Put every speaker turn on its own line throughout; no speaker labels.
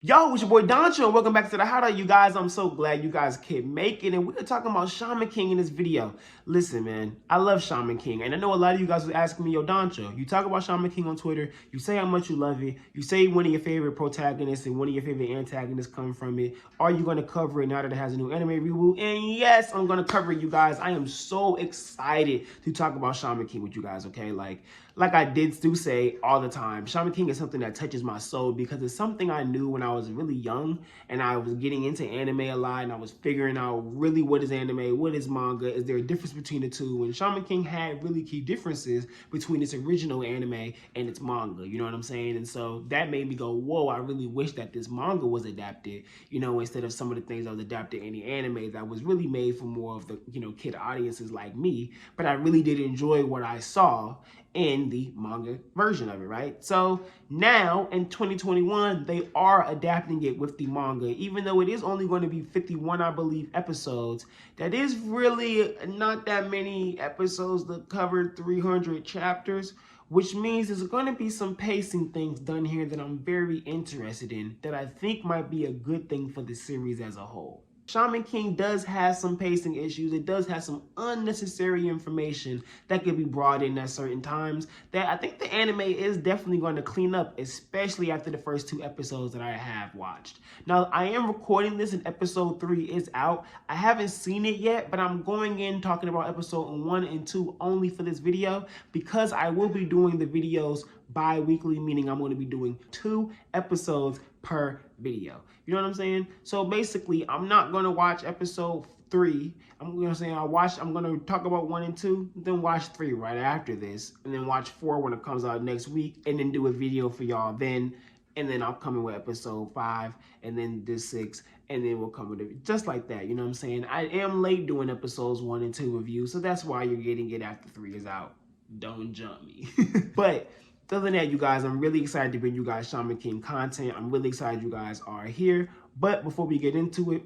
Yo, it's your boy Doncho, and welcome back to the Hideout, you guys. I'm so glad you guys can make it, and we're talking about Shaman King in this video. Listen, man, I love Shaman King, and I know a lot of you guys was asking me, yo, Doncho, you talk about Shaman King on Twitter, you say how much you love it, you say one of your favorite protagonists and one of your favorite antagonists come from it. Are you going to cover it now that it has a new anime reboot? And yes, I'm going to cover it, you guys. I am so excited to talk about Shaman King with you guys, okay? Like I do say all the time, Shaman King is something that touches my soul because it's something I knew when I was really young and I was getting into anime a lot and I was figuring out really what is anime, what is manga, is there a difference between the two? And Shaman King had really key differences between its original anime and its manga, you know what I'm saying? And so that made me go, whoa, I really wish that this manga was adapted, you know, instead of some of the things that was adapted in the anime that was really made for more of the, you know, kid audiences like me. But I really did enjoy what I saw in the manga version of it, right? So now in 2021, they are adapting it with the manga, even though it is only going to be 51, I believe, episodes. That is really not that many episodes that cover 300 chapters, which means there's going to be some pacing things done here that I'm very interested in, that I think might be a good thing for the series as a whole. Shaman King does have some pacing issues. It does have some unnecessary information that could be brought in at certain times that I think the anime is definitely going to clean up, especially after the first 2 episodes that I have watched. Now, I am recording this and episode 3 is out. I haven't seen it yet, but I'm going in talking about episode 1 and 2 only for this video because I will be doing the videos bi-weekly, meaning I'm going to be doing 2 episodes per video. You know what I'm saying? So basically, I'm not going to watch episode 3. I'm going to talk about 1 and 2, then watch 3 right after this, and then watch 4 when it comes out next week, and then do a video for y'all then, and then I'll come in with episode 5, and then this 6, and then we'll come with it just like that. You know what I'm saying? I am late doing episodes 1 and 2 reviews, so that's why you're getting it after 3 is out. Don't jump me. But other than that, you guys, I'm really excited to bring you guys Shaman King content. I'm really excited you guys are here. But before we get into it,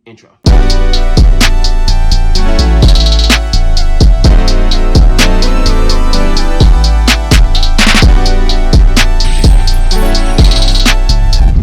intro.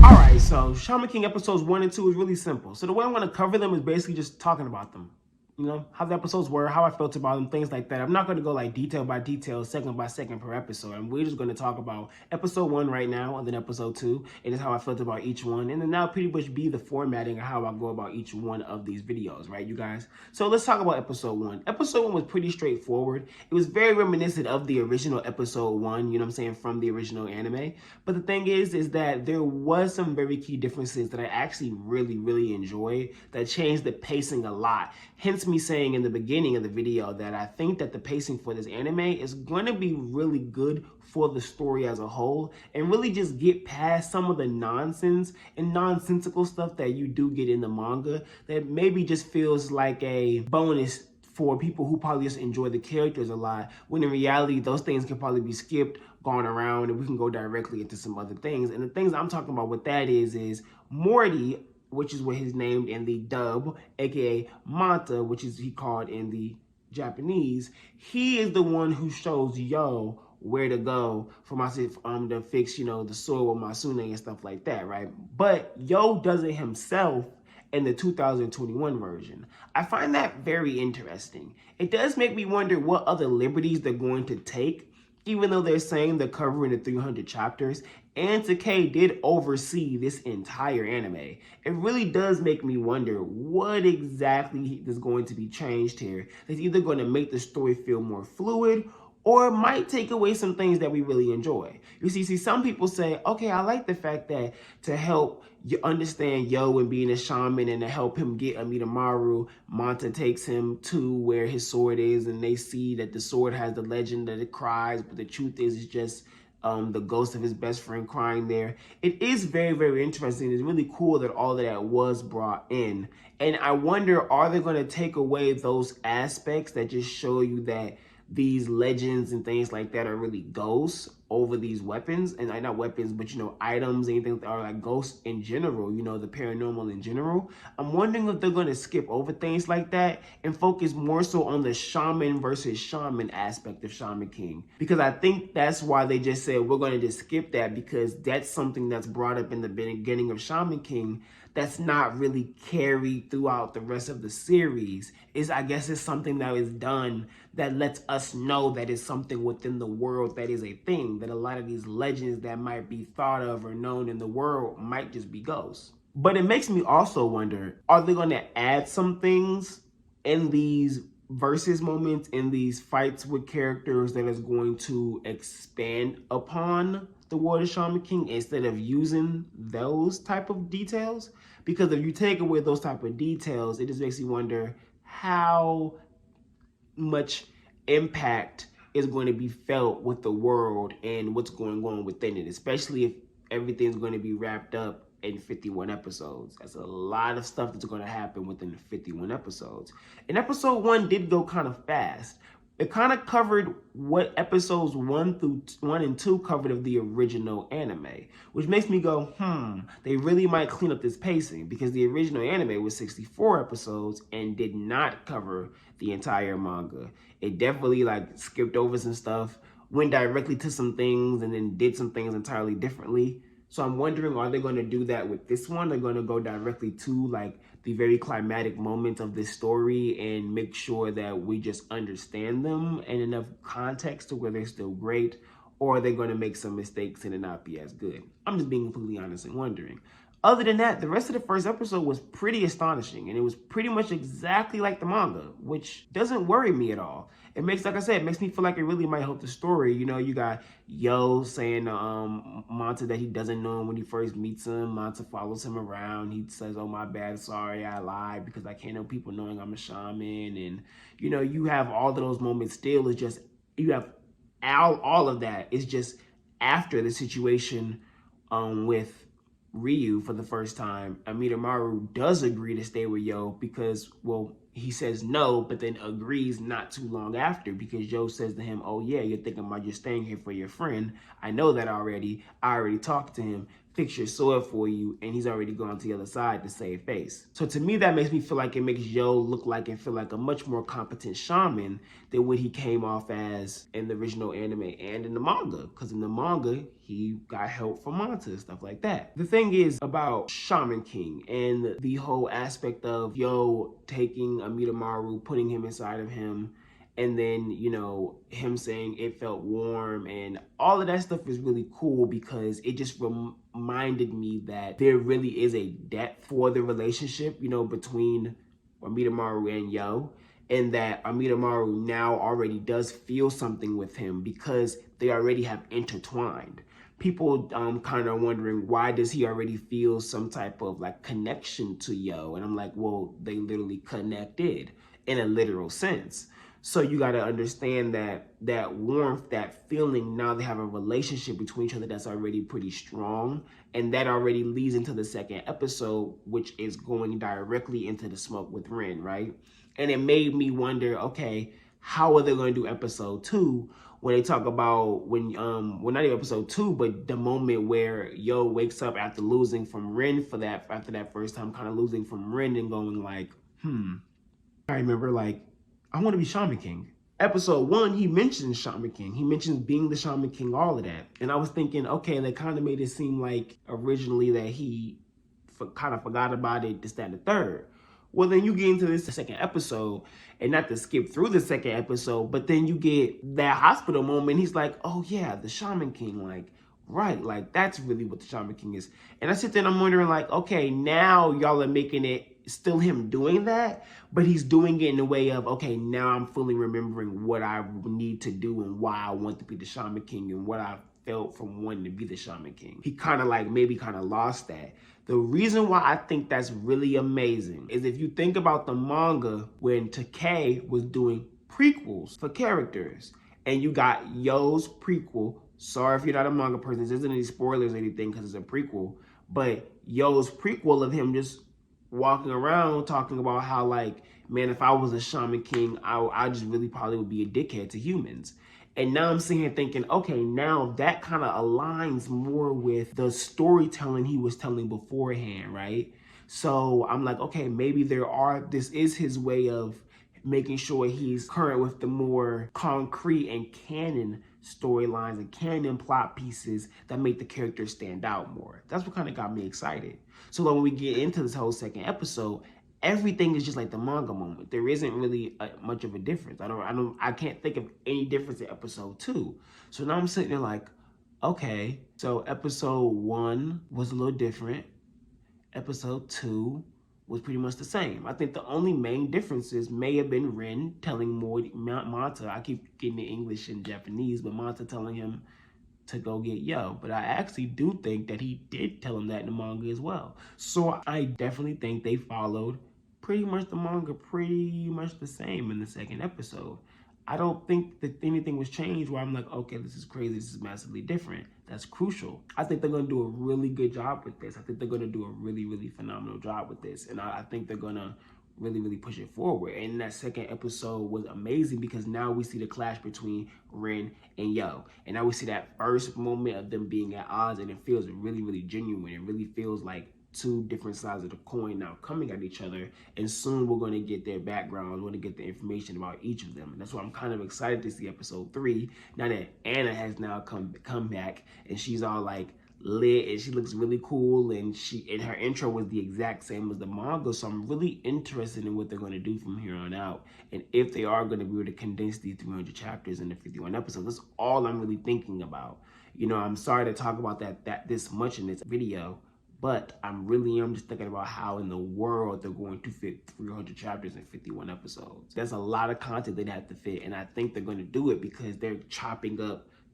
Alright, so Shaman King episodes 1 and 2 is really simple. So the way I'm going to cover them is basically just talking about them. You know, how the episodes were, how I felt about them, things like that. I'm not going to go like detail by detail, second by second per episode. And we're just going to talk about episode 1 right now, and then episode 2, and just how I felt about each one. And then that'll pretty much be the formatting of how I go about each one of these videos, right, you guys? So let's talk about episode 1. Episode 1 was pretty straightforward. It was very reminiscent of the original episode 1, you know what I'm saying, from the original anime. But the thing is that there was some very key differences that I actually really enjoyed that changed the pacing a lot. Hence me saying in the beginning of the video that I think that the pacing for this anime is going to be really good for the story as a whole and really just get past some of the nonsense and nonsensical stuff that you do get in the manga that maybe just feels like a bonus for people who probably just enjoy the characters a lot, when in reality, those things can probably be skipped, gone around, and we can go directly into some other things. And the things I'm talking about with that is Morty, which is what he's named in the dub, aka Manta, which is he called in the Japanese. He is the one who shows Yo where to go for to fix, you know, the sword with Masune and stuff like that, right? But Yo does it himself in the 2021 version. I find that very interesting. It does make me wonder what other liberties they're going to take, even though they're saying they're covering the 300 chapters, and Takei did oversee this entire anime. It really does make me wonder what exactly is going to be changed here. It's either going to make the story feel more fluid, or it might take away some things that we really enjoy. You see, some people say, okay, I like the fact that to help you understand Yo and being a shaman and to help him get Amidamaru, Manta takes him to where his sword is and they see that the sword has the legend that it cries, but the truth is it's just the ghost of his best friend crying there. It is very interesting. It's really cool that all of that was brought in. And I wonder, are they going to take away those aspects that just show you that these legends and things like that are really ghosts? over these weapons, and not weapons, but you know, items, anything, or like ghosts in general, you know, the paranormal in general. I'm wondering if they're going to skip over things like that and focus more so on the shaman versus shaman aspect of Shaman King, because I think that's why they just said we're going to just skip that, because that's something that's brought up in the beginning of Shaman King that's not really carried throughout the rest of the series. I guess it's something that is done that lets us know that it's something within the world that is a thing, that a lot of these legends that might be thought of or known in the world might just be ghosts. But it makes me also wonder, are they going to add some things in these versus moments, in these fights with characters, that is going to expand upon the world of Shaman King instead of using those type of details? Because if you take away those type of details, it just makes you wonder how much impact is going to be felt with the world and what's going on within it, especially if everything's going to be wrapped up in 51 episodes. That's a lot of stuff that's going to happen within the 51 episodes. And episode 1 did go kind of fast. It kind of covered what episodes 1 and 2 covered of the original anime, which makes me go, they really might clean up this pacing, because the original anime was 64 episodes and did not cover the entire manga. It definitely like skipped over some stuff, went directly to some things, and then did some things entirely differently. So I'm wondering, are they going to do that with this one? They're going to go directly to like the very climatic moments of this story and make sure that we just understand them and enough context to where they're still great, or are they going to make some mistakes and it not be as good? I'm just being completely honest and wondering. Other than that, the rest of the first episode was pretty astonishing, and it was pretty much exactly like the manga, which doesn't worry me at all. It makes, like I said, it makes me feel like it really might help the story. You know, you got Yo saying to Manta that he doesn't know him when he first meets him. Manta follows him around. He says, "Oh, my bad, sorry, I lied, because I can't have people knowing I'm a shaman." And, you know, you have all of those moments still. It's just, you have all of that. It's just after the situation with Ryu for the first time, Amidamaru does agree to stay with Yo because, well, he says no, but then agrees not too long after, because Yo says to him, "Oh yeah, you're thinking about just staying here for your friend. I know that already. I already talked to him. Fix your sword for you," and he's already gone to the other side to save face. So to me, that makes me feel like it makes Yo look like and feel like a much more competent shaman than what he came off as in the original anime and in the manga. Because in the manga, he got help from Manta and stuff like that. The thing is about Shaman King and the whole aspect of Yo taking Amidamaru, putting him inside of him, and then, you know, him saying it felt warm, and all of that stuff is really cool, because it just reminded me that there really is a depth for the relationship, you know, between Amidamaru and Yo, and that Amidamaru now already does feel something with him because they already have intertwined. People kind of wondering, why does he already feel some type of like connection to Yo? And I'm like, well, they literally connected in a literal sense. So you got to understand that warmth, that feeling, now they have a relationship between each other that's already pretty strong. And that already leads into the second episode, which is going directly into the smoke with Rin, right? And it made me wonder, okay, how are they going to do episode 2 when they talk about well, not even episode 2, but the moment where Yo wakes up after losing from Rin after that first time, kind of losing from Rin and going like, I remember, like, I want to be Shaman King. Episode 1, he mentions Shaman King. He mentions being the Shaman King, all of that. And I was thinking, okay, they kind of made it seem like originally that he kind of forgot about it, this, that, and the third. Well, then you get into this second episode, and not to skip through the second episode, but then you get that hospital moment. He's like, oh yeah, the Shaman King, like, right, like that's really what the Shaman King is. And I sit there and I'm wondering, like, okay, now y'all are making it still him doing that, but he's doing it in a way of, okay, now I'm fully remembering what I need to do and why I want to be the Shaman King and what I felt from wanting to be the Shaman King. He kind of like maybe kind of lost that. The reason why I think that's really amazing is if you think about the manga when Takei was doing prequels for characters, and you got Yo's prequel. Sorry if you're not a manga person, this isn't any spoilers or anything because it's a prequel, but Yo's prequel of him just walking around talking about how, like, man, if I was a Shaman King, I just really probably would be a dickhead to humans. And now I'm sitting here thinking, okay, now that kind of aligns more with the storytelling he was telling beforehand, right? So I'm like, okay, maybe this is his way of making sure he's current with the more concrete and canon storylines and canon plot pieces that make the characters stand out more. That's what kind of got me excited. So like, when we get into this whole second episode, everything is just like the manga moment. There isn't really much of a difference. I can't think of any difference in episode 2. So now I'm sitting there like, okay, so episode 1 was a little different. Episode 2 was pretty much the same. I think the only main differences may have been Rin telling Manta, I keep getting the English and Japanese, but Manta telling him to go get Yo. But I actually do think that he did tell him that in the manga as well. So I definitely think they followed pretty much the manga pretty much the same in the second episode. I don't think that anything was changed where I'm like, okay, this is crazy, this is massively different. That's crucial. I think they're gonna do a really good job with this. I think they're gonna do a really, really phenomenal job with this. And I think they're gonna really, really push it forward. And that second episode was amazing because now we see the clash between Rin and Yo. And now we see that first moment of them being at odds, and it feels really, really genuine. It really feels like two different sides of the coin now coming at each other, and soon we're going to get their background, we're going to get the information about each of them. And that's why I'm kind of excited to see episode 3 now that Anna has now come back, and she's all like lit, and she looks really cool, and her intro was the exact same as the manga. So I'm really interested in what they're going to do from here on out, and if they are going to be able to condense these 300 chapters into 51 episodes. That's all I'm really thinking about. You know, I'm sorry to talk about that this much in this video, but I'm just thinking about how in the world they're going to fit 300 chapters in 51 episodes. There's a lot of content they'd have to fit, and I think they're going to do it because they're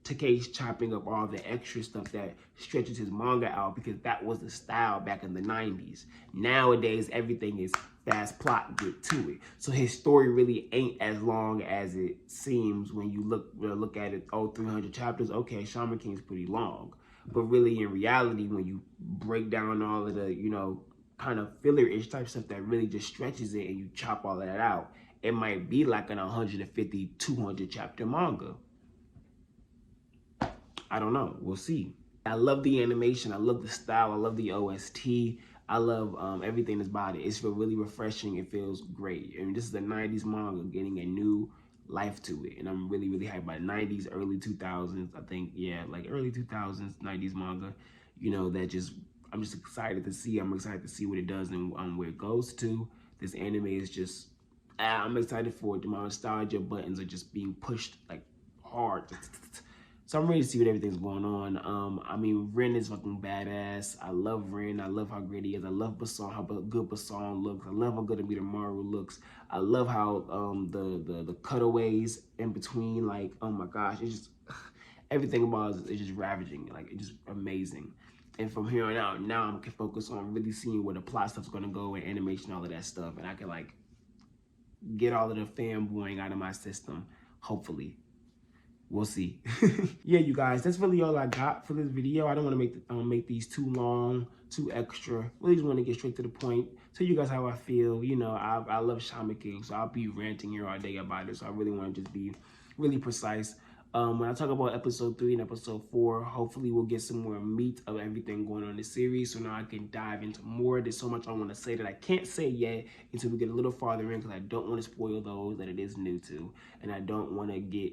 Take's chopping up all the extra stuff that stretches his manga out, because that was the style back in the 90s. Nowadays, everything is fast plot, get to it. So his story really ain't as long as it seems when you look at it. Oh, 300 chapters, okay, Shaman King's pretty long. But really, in reality, when you break down all of the, kind of filler-ish type stuff that really just stretches it and you chop all of that out, it might be like an 150, 200 chapter manga. I don't know. We'll see. I love the animation. I love the style. I love the OST. I love everything about it. It's really refreshing. It feels great. I mean, this is a 90s manga getting a new life to it, and I'm really, really hyped by 90s, early 2000s. I think, yeah, like early 2000s, 90s manga. I'm just excited to see. I'm excited to see what it does and where it goes to. This anime is just, I'm excited for it. My nostalgia buttons are just being pushed like hard. So I'm ready to see what everything's going on. I mean, Rin is fucking badass. I love Rin. I love how great he is. I love Basan, how good Basan looks. I love how good Maru looks. I love how the cutaways in between, like, oh my gosh, it's just everything about it is just ravaging. Like, it's just amazing. And from here on out, now I'm focused on really seeing where the plot stuff's gonna go and animation, all of that stuff, and I can like get all of the fanboying out of my system, hopefully. We'll see. Yeah, you guys, that's really all I got for this video. I don't want to make these too long, too extra. Really just want to get straight to the point. Tell you guys how I feel. You know, I love Shaman King, so I'll be ranting here all day about it. So I really want to just be really precise. When I talk about episode 3 and episode 4, hopefully we'll get some more meat of everything going on in the series, so now I can dive into more. There's so much I want to say that I can't say yet until we get a little farther in, because I don't want to spoil those that it is new to, and I don't want to get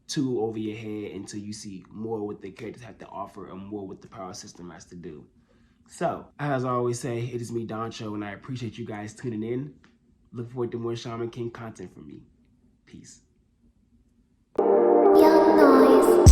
too over your head until you see more what the characters have to offer and more what the power system has to do. So, as I always say, it is me, Doncho, and I appreciate you guys tuning in. Look forward to more Shaman King content from me. Peace. Young Noise.